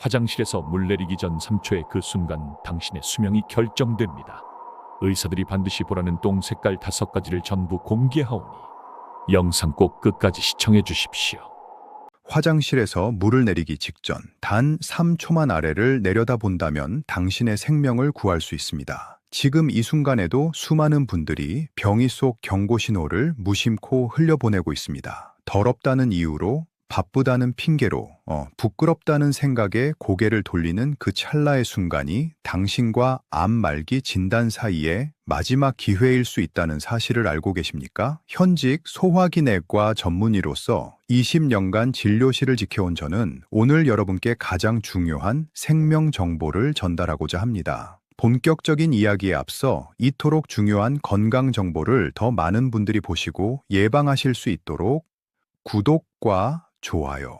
화장실에서 물 내리기 전 3초의 그 순간 당신의 수명이 결정됩니다. 의사들이 반드시 보라는 똥 색깔 5가지를 전부 공개하오니 영상 꼭 끝까지 시청해 주십시오. 화장실에서 물을 내리기 직전 단 3초만 아래를 내려다본다면 당신의 생명을 구할 수 있습니다. 지금 이 순간에도 수많은 분들이 병이 속 경고 신호를 무심코 흘려보내고 있습니다. 더럽다는 이유로, 바쁘다는 핑계로, 부끄럽다는 생각에 고개를 돌리는 그 찰나의 순간이 당신과 암 말기 진단 사이에 마지막 기회일 수 있다는 사실을 알고 계십니까? 현직 소화기내과 전문의로서 20년간 진료실을 지켜온 저는 오늘 여러분께 가장 중요한 생명 정보를 전달하고자 합니다. 본격적인 이야기에 앞서 이토록 중요한 건강 정보를 더 많은 분들이 보시고 예방하실 수 있도록 구독과 좋아요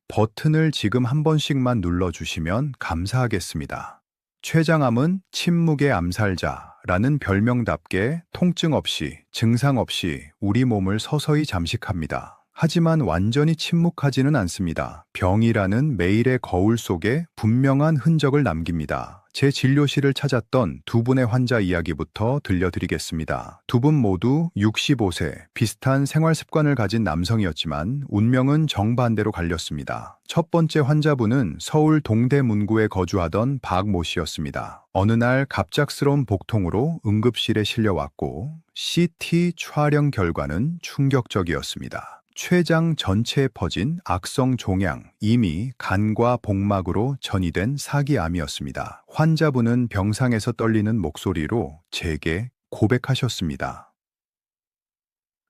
버튼을 지금 한 번씩만 눌러주시면 감사하겠습니다. 췌장암은 침묵의 암살자라는 별명답게 통증 없이, 증상 없이 우리 몸을 서서히 잠식합니다. 하지만 완전히 침묵하지는 않습니다. 병이라는 매일의 거울 속에 분명한 흔적을 남깁니다. 제 진료실을 찾았던 두 분의 환자 이야기부터 들려드리겠습니다. 두 분 모두 65세, 비슷한 생활 습관을 가진 남성이었지만 운명은 정반대로 갈렸습니다. 첫 번째 환자분은 서울 동대문구에 거주하던 박모 씨였습니다. 어느 날 갑작스러운 복통으로 응급실에 실려왔고 CT 촬영 결과는 충격적이었습니다. 췌장 전체에 퍼진 악성 종양, 이미 간과 복막으로 전이된 사기암이었습니다. 환자분은 병상에서 떨리는 목소리로 제게 고백하셨습니다.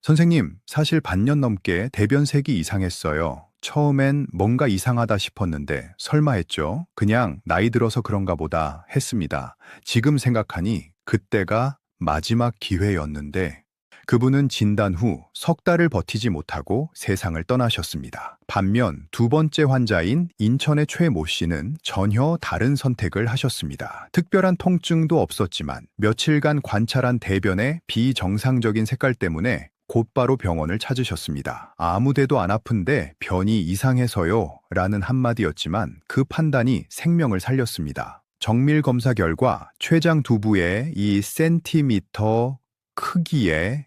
선생님, 사실 반년 넘게 대변색이 이상했어요. 처음엔 뭔가 이상하다 싶었는데 설마 했죠? 그냥 나이 들어서 그런가 보다 했습니다. 지금 생각하니 그때가 마지막 기회였는데 그분은 진단 후 석 달을 버티지 못하고 세상을 떠나셨습니다. 반면 두 번째 환자인 인천의 최모 씨는 전혀 다른 선택을 하셨습니다. 특별한 통증도 없었지만 며칠간 관찰한 대변의 비정상적인 색깔 때문에 곧바로 병원을 찾으셨습니다. 아무데도 안 아픈데 변이 이상해서요 라는 한마디였지만 그 판단이 생명을 살렸습니다. 정밀 검사 결과 췌장 두부에 2cm 크기의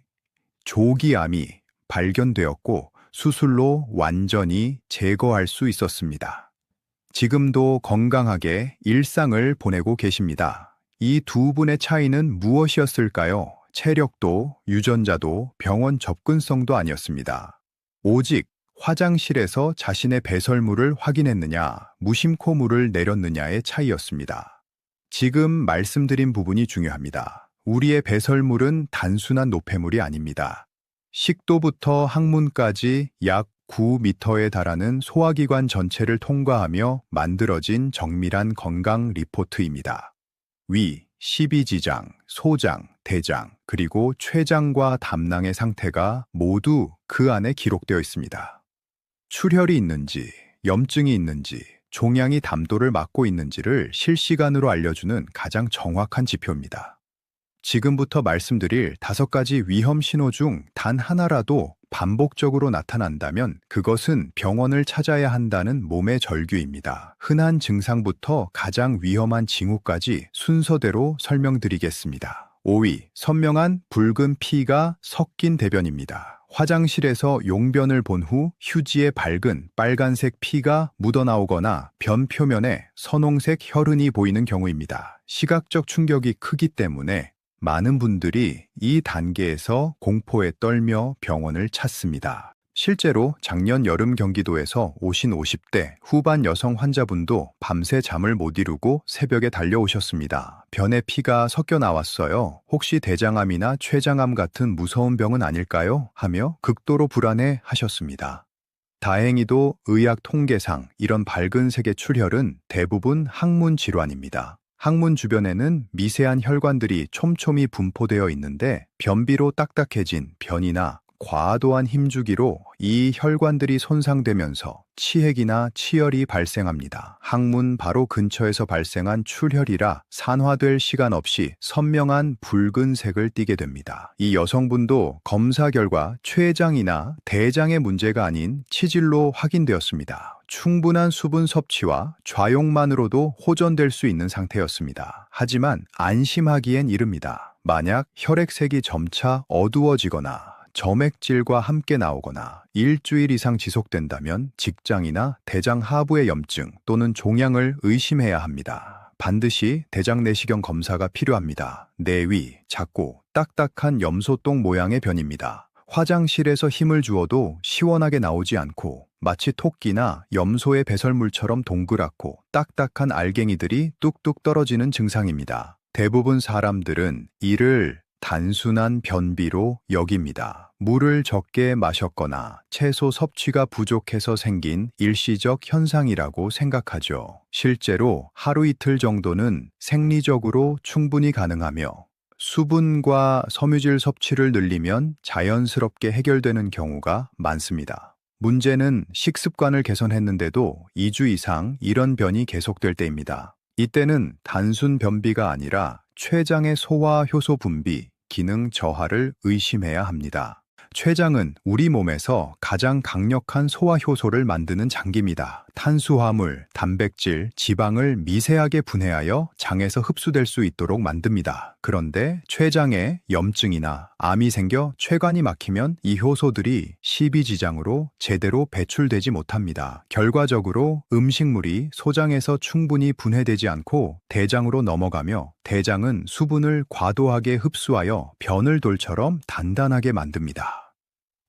조기암이 발견되었고 수술로 완전히 제거할 수 있었습니다. 지금도 건강하게 일상을 보내고 계십니다. 이 두 분의 차이는 무엇이었을까요? 체력도, 유전자도, 병원 접근성도 아니었습니다. 오직 화장실에서 자신의 배설물을 확인했느냐, 무심코 물을 내렸느냐의 차이였습니다. 지금 말씀드린 부분이 중요합니다. 우리의 배설물은 단순한 노폐물이 아닙니다. 식도부터 항문까지 약 9m에 달하는 소화기관 전체를 통과하며 만들어진 정밀한 건강 리포트입니다. 위, 십이지장, 소장, 대장, 그리고 췌장과 담낭의 상태가 모두 그 안에 기록되어 있습니다. 출혈이 있는지, 염증이 있는지, 종양이 담도를 막고 있는지를 실시간으로 알려주는 가장 정확한 지표입니다. 지금부터 말씀드릴 5가지 위험 신호 중 단 하나라도 반복적으로 나타난다면 그것은 병원을 찾아야 한다는 몸의 절규입니다. 흔한 증상부터 가장 위험한 징후까지 순서대로 설명드리겠습니다. 5위, 선명한 붉은 피가 섞인 대변입니다. 화장실에서 용변을 본 후 휴지에 밝은 빨간색 피가 묻어나오거나 변 표면에 선홍색 혈흔이 보이는 경우입니다. 시각적 충격이 크기 때문에 많은 분들이 이 단계에서 공포에 떨며 병원을 찾습니다. 실제로 작년 여름 경기도에서 오신 50대 후반 여성 환자분도 밤새 잠을 못 이루고 새벽에 달려오셨습니다. 변에 피가 섞여 나왔어요. 혹시 대장암이나 췌장암 같은 무서운 병은 아닐까요? 하며 극도로 불안해 하셨습니다. 다행히도 의학 통계상 이런 밝은 색의 출혈은 대부분 항문 질환입니다. 항문 주변에는 미세한 혈관들이 촘촘히 분포되어 있는데 변비로 딱딱해진 변이나 과도한 힘주기로 이 혈관들이 손상되면서 치핵이나 치열이 발생합니다. 항문 바로 근처에서 발생한 출혈이라 산화될 시간 없이 선명한 붉은색을 띠게 됩니다. 이 여성분도 검사 결과 췌장이나 대장의 문제가 아닌 치질로 확인되었습니다. 충분한 수분 섭취와 좌용만으로도 호전될 수 있는 상태였습니다. 하지만 안심하기엔 이릅니다. 만약 혈액색이 점차 어두워지거나 점액질과 함께 나오거나 일주일 이상 지속된다면 직장이나 대장 하부의 염증 또는 종양을 의심해야 합니다. 반드시 대장 내시경 검사가 필요합니다. 내위, 작고 딱딱한 염소똥 모양의 변입니다. 화장실에서 힘을 주어도 시원하게 나오지 않고 마치 토끼나 염소의 배설물처럼 동그랗고 딱딱한 알갱이들이 뚝뚝 떨어지는 증상입니다. 대부분 사람들은 이를 단순한 변비로 여깁니다. 물을 적게 마셨거나 채소 섭취가 부족해서 생긴 일시적 현상이라고 생각하죠. 실제로 하루 이틀 정도는 생리적으로 충분히 가능하며 수분과 섬유질 섭취를 늘리면 자연스럽게 해결되는 경우가 많습니다. 문제는 식습관을 개선했는데도 2주 이상 이런 변이 계속될 때입니다. 이때는 단순 변비가 아니라 췌장의 소화 효소 분비, 기능 저하를 의심해야 합니다. 췌장은 우리 몸에서 가장 강력한 소화 효소를 만드는 장기입니다. 탄수화물, 단백질, 지방을 미세하게 분해하여 장에서 흡수될 수 있도록 만듭니다. 그런데 췌장에 염증이나 암이 생겨 췌관이 막히면 이 효소들이 십이지장으로 제대로 배출되지 못합니다. 결과적으로 음식물이 소장에서 충분히 분해되지 않고 대장으로 넘어가며 대장은 수분을 과도하게 흡수하여 변을 돌처럼 단단하게 만듭니다.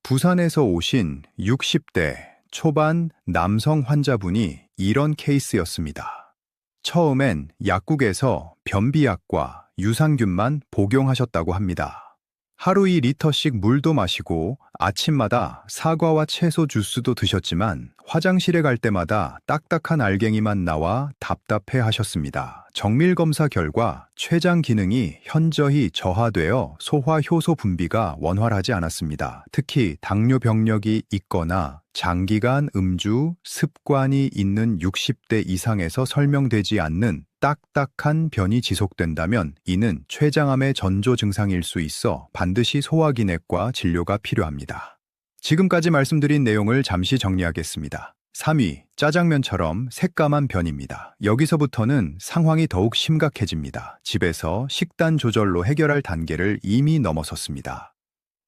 부산에서 오신 60대 초반 남성 환자분이 이런 케이스였습니다. 처음엔 약국에서 변비약과 유산균만 복용하셨다고 합니다. 하루 2리터씩 물도 마시고 아침마다 사과와 채소 주스도 드셨지만 화장실에 갈 때마다 딱딱한 알갱이만 나와 답답해 하셨습니다. 정밀 검사 결과 췌장 기능이 현저히 저하되어 소화 효소 분비가 원활하지 않았습니다. 특히 당뇨 병력이 있거나 장기간 음주 습관이 있는 60대 이상에서 설명되지 않는 딱딱한 변이 지속된다면 이는 췌장암의 전조 증상일 수 있어 반드시 소화기내과 진료가 필요합니다. 지금까지 말씀드린 내용을 잠시 정리하겠습니다. 3위, 짜장면처럼 새까만 변입니다. 여기서부터는 상황이 더욱 심각해집니다. 집에서 식단 조절로 해결할 단계를 이미 넘어섰습니다.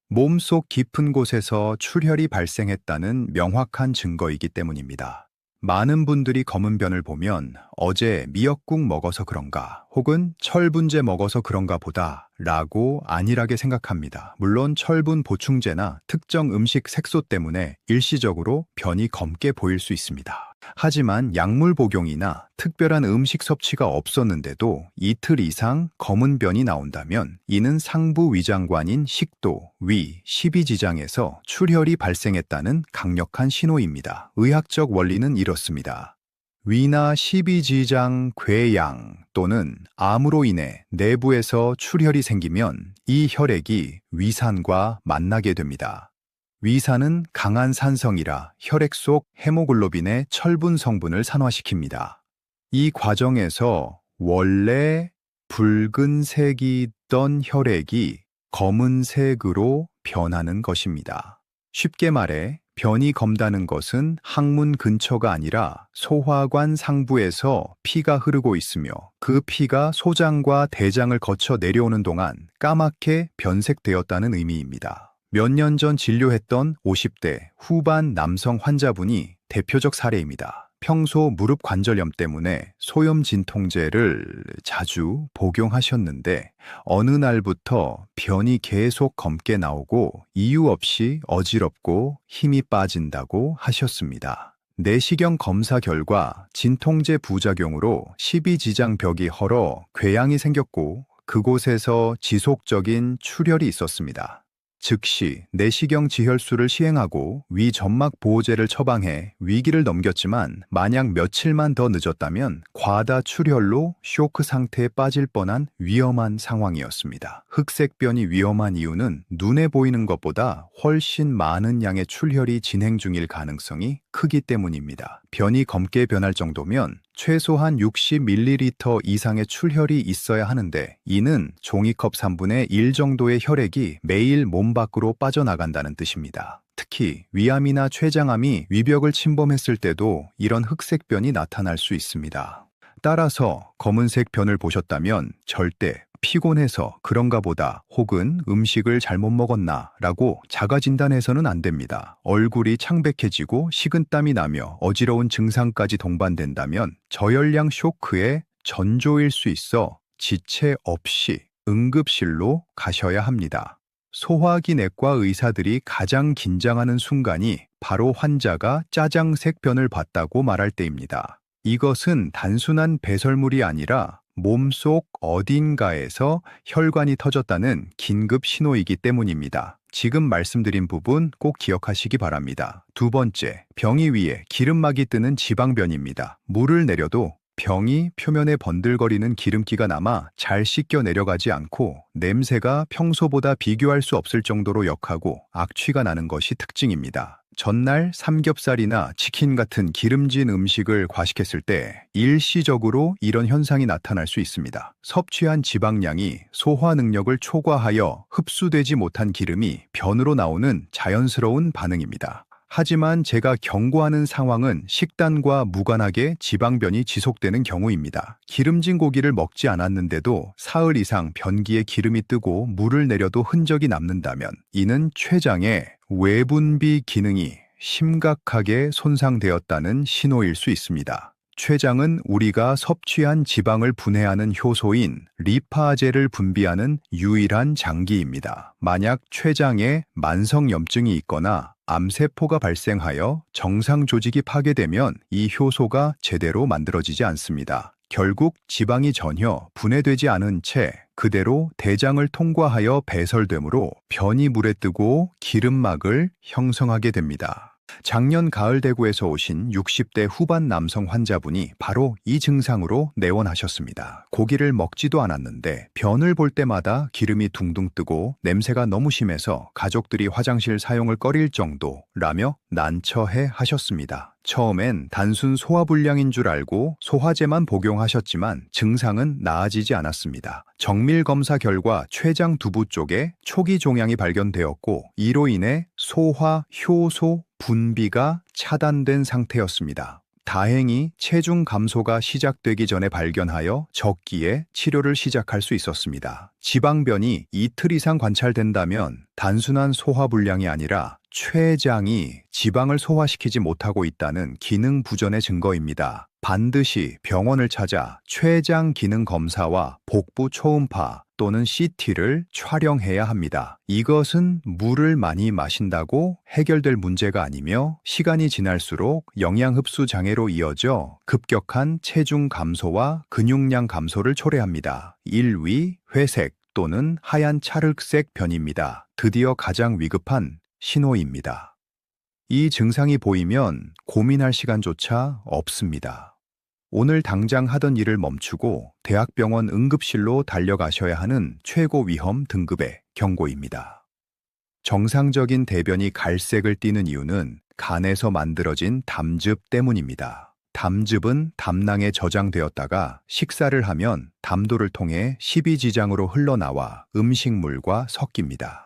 몸속 깊은 곳에서 출혈이 발생했다는 명확한 증거이기 때문입니다. 많은 분들이 검은 변을 보면 어제 미역국 먹어서 그런가 혹은 철분제 먹어서 그런가 보다 라고 안일하게 생각합니다. 물론 철분 보충제나 특정 음식 색소 때문에 일시적으로 변이 검게 보일 수 있습니다. 하지만 약물 복용이나 특별한 음식 섭취가 없었는데도 이틀 이상 검은 변이 나온다면 이는 상부 위장관인 식도, 위, 십이지장에서 출혈이 발생했다는 강력한 신호입니다. 의학적 원리는 이렇습니다. 위나 십이지장 궤양 또는 암으로 인해 내부에서 출혈이 생기면 이 혈액이 위산과 만나게 됩니다. 위산은 강한 산성이라 혈액 속 헤모글로빈의 철분 성분을 산화시킵니다. 이 과정에서 원래 붉은색이던 혈액이 검은색으로 변하는 것입니다. 쉽게 말해 변이 검다는 것은 항문 근처가 아니라 소화관 상부에서 피가 흐르고 있으며 그 피가 소장과 대장을 거쳐 내려오는 동안 까맣게 변색되었다는 의미입니다. 몇 년 전 진료했던 50대 후반 남성 환자분이 대표적 사례입니다. 평소 무릎 관절염 때문에 소염 진통제를 자주 복용하셨는데 어느 날부터 변이 계속 검게 나오고 이유 없이 어지럽고 힘이 빠진다고 하셨습니다. 내시경 검사 결과 진통제 부작용으로 십이지장벽이 헐어 궤양이 생겼고 그곳에서 지속적인 출혈이 있었습니다. 즉시 내시경 지혈술을 시행하고 위 점막 보호제를 처방해 위기를 넘겼지만 만약 며칠만 더 늦었다면 과다 출혈로 쇼크 상태에 빠질 뻔한 위험한 상황이었습니다. 흑색변이 위험한 이유는 눈에 보이는 것보다 훨씬 많은 양의 출혈이 진행 중일 가능성이 크기 때문입니다. 변이 검게 변할 정도면 최소한 60ml 이상의 출혈이 있어야 하는데 이는 종이컵 3분의 1 정도의 혈액이 매일 몸 밖으로 빠져나간다는 뜻입니다. 특히 위암이나 췌장암이 위벽을 침범했을 때도 이런 흑색변이 나타날 수 있습니다. 따라서 검은색 변을 보셨다면 절대 피곤해서 그런가 보다 혹은 음식을 잘못 먹었나 라고 자가 진단해서는 안 됩니다. 얼굴이 창백해지고 식은땀이 나며 어지러운 증상까지 동반된다면 저열량 쇼크에 전조일 수 있어 지체 없이 응급실로 가셔야 합니다. 소화기 내과 의사들이 가장 긴장하는 순간이 바로 환자가 짜장색 변을 봤다고 말할 때입니다. 이것은 단순한 배설물이 아니라 몸속 어딘가에서 혈관이 터졌다는 긴급 신호이기 때문입니다. 지금 말씀드린 부분 꼭 기억하시기 바랍니다. 두 번째, 병이 위에 기름막이 뜨는 지방변입니다. 물을 내려도 병이 표면에 번들거리는 기름기가 남아 잘 씻겨 내려가지 않고 냄새가 평소보다 비교할 수 없을 정도로 역하고 악취가 나는 것이 특징입니다. 전날 삼겹살이나 치킨 같은 기름진 음식을 과식했을 때 일시적으로 이런 현상이 나타날 수 있습니다. 섭취한 지방량이 소화 능력을 초과하여 흡수되지 못한 기름이 변으로 나오는 자연스러운 반응입니다. 하지만 제가 경고하는 상황은 식단과 무관하게 지방변이 지속되는 경우입니다. 기름진 고기를 먹지 않았는데도 사흘 이상 변기에 기름이 뜨고 물을 내려도 흔적이 남는다면 이는 췌장의 외분비 기능이 심각하게 손상되었다는 신호일 수 있습니다. 췌장은 우리가 섭취한 지방을 분해하는 효소인 리파제를 분비하는 유일한 장기입니다. 만약 췌장에 만성염증이 있거나 암세포가 발생하여 정상 조직이 파괴되면 이 효소가 제대로 만들어지지 않습니다. 결국 지방이 전혀 분해되지 않은 채 그대로 대장을 통과하여 배설되므로 변이 물에 뜨고 기름막을 형성하게 됩니다. 작년 가을 대구에서 오신 60대 후반 남성 환자분이 바로 이 증상으로 내원하셨습니다. 고기를 먹지도 않았는데 변을 볼 때마다 기름이 둥둥 뜨고 냄새가 너무 심해서 가족들이 화장실 사용을 꺼릴 정도라며 난처해 하셨습니다. 처음엔 단순 소화불량인 줄 알고 소화제만 복용하셨지만 증상은 나아지지 않았습니다. 정밀 검사 결과 췌장 두부 쪽에 초기 종양이 발견되었고 이로 인해 소화 효소 분비가 차단된 상태였습니다. 다행히 체중 감소가 시작되기 전에 발견하여 적기에 치료를 시작할 수 있었습니다. 지방변이 이틀 이상 관찰된다면 단순한 소화불량이 아니라 췌장이 지방을 소화시키지 못하고 있다는 기능 부전의 증거입니다. 반드시 병원을 찾아 췌장 기능 검사와 복부 초음파 또는 CT를 촬영해야 합니다. 이것은 물을 많이 마신다고 해결될 문제가 아니며 시간이 지날수록 영양 흡수 장애로 이어져 급격한 체중 감소와 근육량 감소를 초래합니다. 1위 회색 또는 하얀 찰흑색 변입니다. 드디어 가장 위급한 신호입니다. 이 증상이 보이면 고민할 시간조차 없습니다. 오늘 당장 하던 일을 멈추고 대학병원 응급실로 달려가셔야 하는 최고 위험 등급의 경고입니다. 정상적인 대변이 갈색을 띠는 이유는 간에서 만들어진 담즙 때문입니다. 담즙은 담낭에 저장되었다가 식사를 하면 담도를 통해 십이지장으로 흘러나와 음식물과 섞입니다.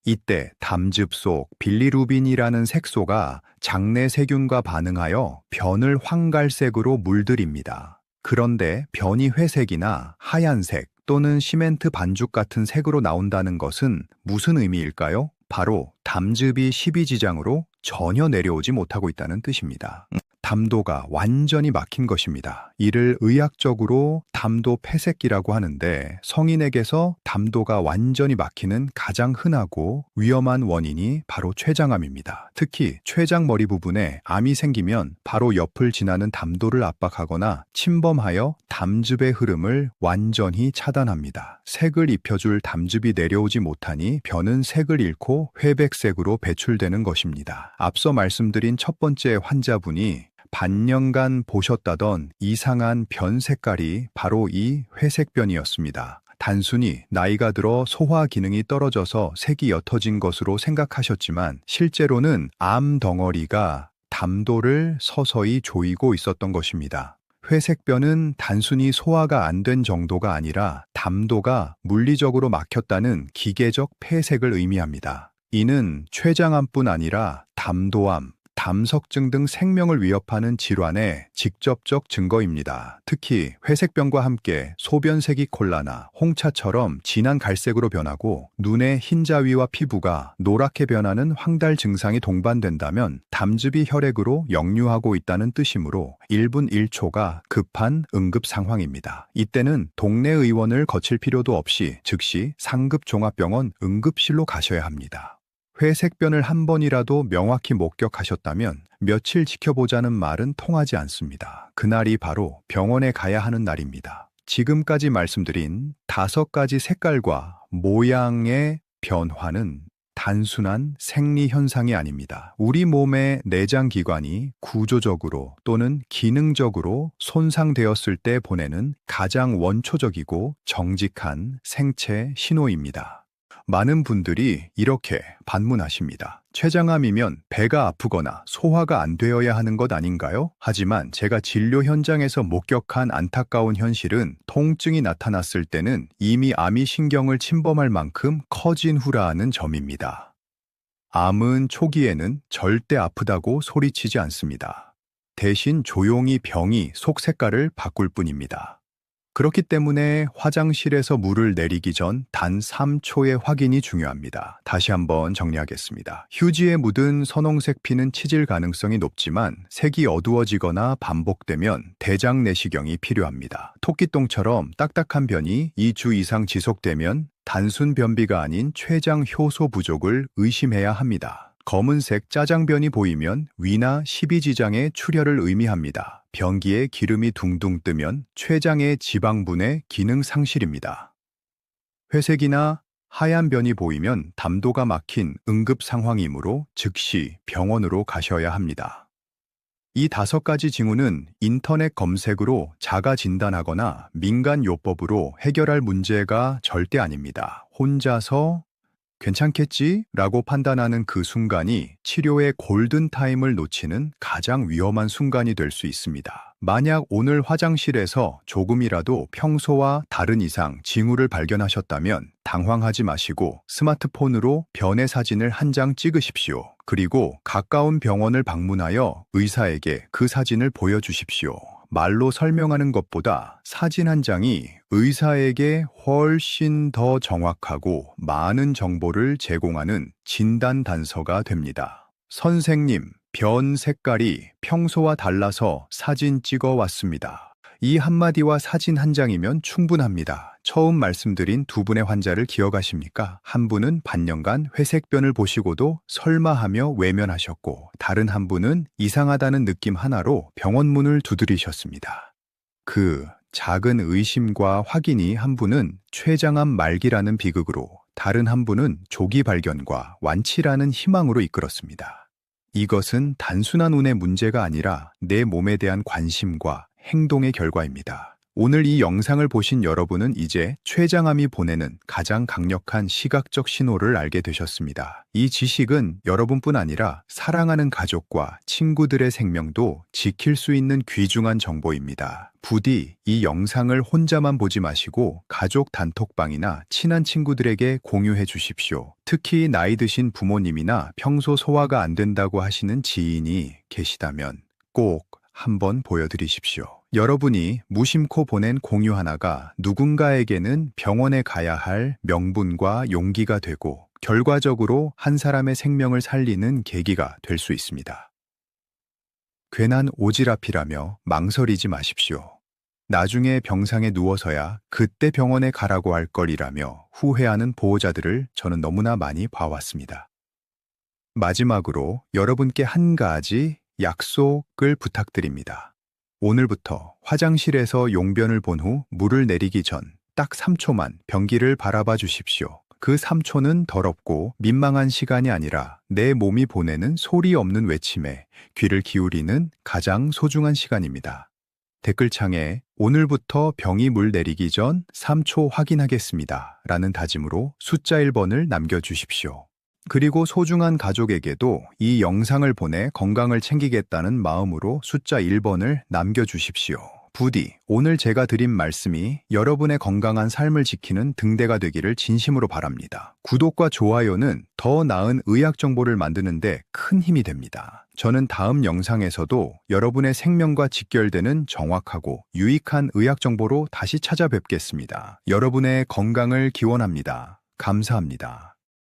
이때 담즙 속 빌리루빈이라는 색소가 장내 세균과 반응하여 변을 황갈색으로 물들입니다. 그런데 변이 회색이나 하얀색 또는 시멘트 반죽 같은 색으로 나온다는 것은 무슨 의미일까요? 바로 담즙이 십이지장으로 전혀 내려오지 못하고 있다는 뜻입니다. 담도가 완전히 막힌 것입니다. 이를 의학적으로 담도 폐색기라고 하는데 성인에게서 담도가 완전히 막히는 가장 흔하고 위험한 원인이 바로 췌장암입니다. 특히 췌장 머리 부분에 암이 생기면 바로 옆을 지나는 담도를 압박하거나 침범하여 담즙의 흐름을 완전히 차단합니다. 색을 입혀줄 담즙이 내려오지 못하니 변은 색을 잃고 회백색으로 배출되는 것입니다. 앞서 말씀드린 첫 번째 환자분이 반년간 보셨다던 이상한 변 색깔이 바로 이 회색변이었습니다. 단순히 나이가 들어 소화 기능이 떨어져서 색이 옅어진 것으로 생각하셨지만 실제로는 암 덩어리가 담도를 서서히 조이고 있었던 것입니다. 회색변은 단순히 소화가 안 된 정도가 아니라 담도가 물리적으로 막혔다는 기계적 폐색을 의미합니다. 이는 췌장암뿐 아니라 담도암, 담석증 등 생명을 위협하는 질환의 직접적 증거입니다. 특히 회색변과 함께 소변색이 콜라나 홍차처럼 진한 갈색으로 변하고 눈의 흰자위와 피부가 노랗게 변하는 황달 증상이 동반된다면 담즙이 혈액으로 역류하고 있다는 뜻이므로 1분 1초가 급한 응급 상황입니다. 이때는 동네 의원을 거칠 필요도 없이 즉시 상급 종합병원 응급실로 가셔야 합니다. 회색변을 한 번이라도 명확히 목격하셨다면 며칠 지켜보자는 말은 통하지 않습니다. 그날이 바로 병원에 가야 하는 날입니다. 지금까지 말씀드린 5가지 색깔과 모양의 변화는 단순한 생리 현상이 아닙니다. 우리 몸의 내장 기관이 구조적으로 또는 기능적으로 손상되었을 때 보내는 가장 원초적이고 정직한 생체 신호입니다. 많은 분들이 이렇게 반문하십니다. 췌장암이면 배가 아프거나 소화가 안 되어야 하는 것 아닌가요? 하지만 제가 진료 현장에서 목격한 안타까운 현실은 통증이 나타났을 때는 이미 암이 신경을 침범할 만큼 커진 후라는 점입니다. 암은 초기에는 절대 아프다고 소리치지 않습니다. 대신 조용히 병이 속 색깔을 바꿀 뿐입니다. 그렇기 때문에 화장실에서 물을 내리기 전 단 3초의 확인이 중요합니다. 다시 한번 정리하겠습니다. 휴지에 묻은 선홍색 피는 치질 가능성이 높지만 색이 어두워지거나 반복되면 대장 내시경이 필요합니다. 토끼똥처럼 딱딱한 변이 2주 이상 지속되면 단순 변비가 아닌 췌장 효소 부족을 의심해야 합니다. 검은색 짜장변이 보이면 위나 십이지장의 출혈을 의미합니다. 변기에 기름이 둥둥 뜨면 췌장의 지방분의 기능 상실입니다. 회색이나 하얀 변이 보이면 담도가 막힌 응급 상황이므로 즉시 병원으로 가셔야 합니다. 이 5가지 징후는 인터넷 검색으로 자가 진단하거나 민간요법으로 해결할 문제가 절대 아닙니다. 혼자서 괜찮겠지? 라고 판단하는 그 순간이 치료의 골든타임을 놓치는 가장 위험한 순간이 될 수 있습니다. 만약 오늘 화장실에서 조금이라도 평소와 다른 이상 징후를 발견하셨다면 당황하지 마시고 스마트폰으로 변의 사진을 한 장 찍으십시오. 그리고 가까운 병원을 방문하여 의사에게 그 사진을 보여주십시오. 말로 설명하는 것보다 사진 한 장이 의사에게 훨씬 더 정확하고 많은 정보를 제공하는 진단 단서가 됩니다. 선생님, 변 색깔이 평소와 달라서 사진 찍어 왔습니다. 이 한마디와 사진 한 장이면 충분합니다. 처음 말씀드린 2분의 환자를 기억하십니까? 한 분은 반년간 회색변을 보시고도 설마 하며 외면하셨고, 다른 한 분은 이상하다는 느낌 하나로 병원 문을 두드리셨습니다. 그 작은 의심과 확인이 한 분은 췌장암 말기라는 비극으로, 다른 한 분은 조기 발견과 완치라는 희망으로 이끌었습니다. 이것은 단순한 운의 문제가 아니라 내 몸에 대한 관심과 행동의 결과입니다. 오늘 이 영상을 보신 여러분은 이제 췌장암이 보내는 가장 강력한 시각적 신호를 알게 되셨습니다. 이 지식은 여러분뿐 아니라 사랑하는 가족과 친구들의 생명도 지킬 수 있는 귀중한 정보입니다. 부디 이 영상을 혼자만 보지 마시고 가족 단톡방이나 친한 친구들에게 공유해 주십시오. 특히 나이 드신 부모님이나 평소 소화가 안 된다고 하시는 지인이 계시다면 꼭 한번 보여드리십시오. 여러분이 무심코 보낸 공유 하나가 누군가에게는 병원에 가야 할 명분과 용기가 되고 결과적으로 한 사람의 생명을 살리는 계기가 될 수 있습니다. 괜한 오지랖이라며 망설이지 마십시오. 나중에 병상에 누워서야 그때 병원에 가라고 할 걸이라며 후회하는 보호자들을 저는 너무나 많이 봐왔습니다. 마지막으로 여러분께 한 가지 약속을 부탁드립니다. 오늘부터 화장실에서 용변을 본 후 물을 내리기 전 딱 3초만 변기를 바라봐 주십시오. 그 3초는 더럽고 민망한 시간이 아니라 내 몸이 보내는 소리 없는 외침에 귀를 기울이는 가장 소중한 시간입니다. 댓글창에 오늘부터 병이 물 내리기 전 3초 확인하겠습니다. 라는 다짐으로 숫자 1번을 남겨주십시오. 그리고 소중한 가족에게도 이 영상을 보내 건강을 챙기겠다는 마음으로 숫자 1번을 남겨주십시오. 부디 오늘 제가 드린 말씀이 여러분의 건강한 삶을 지키는 등대가 되기를 진심으로 바랍니다. 구독과 좋아요는 더 나은 의학 정보를 만드는 데 큰 힘이 됩니다. 저는 다음 영상에서도 여러분의 생명과 직결되는 정확하고 유익한 의학 정보로 다시 찾아뵙겠습니다. 여러분의 건강을 기원합니다. 감사합니다.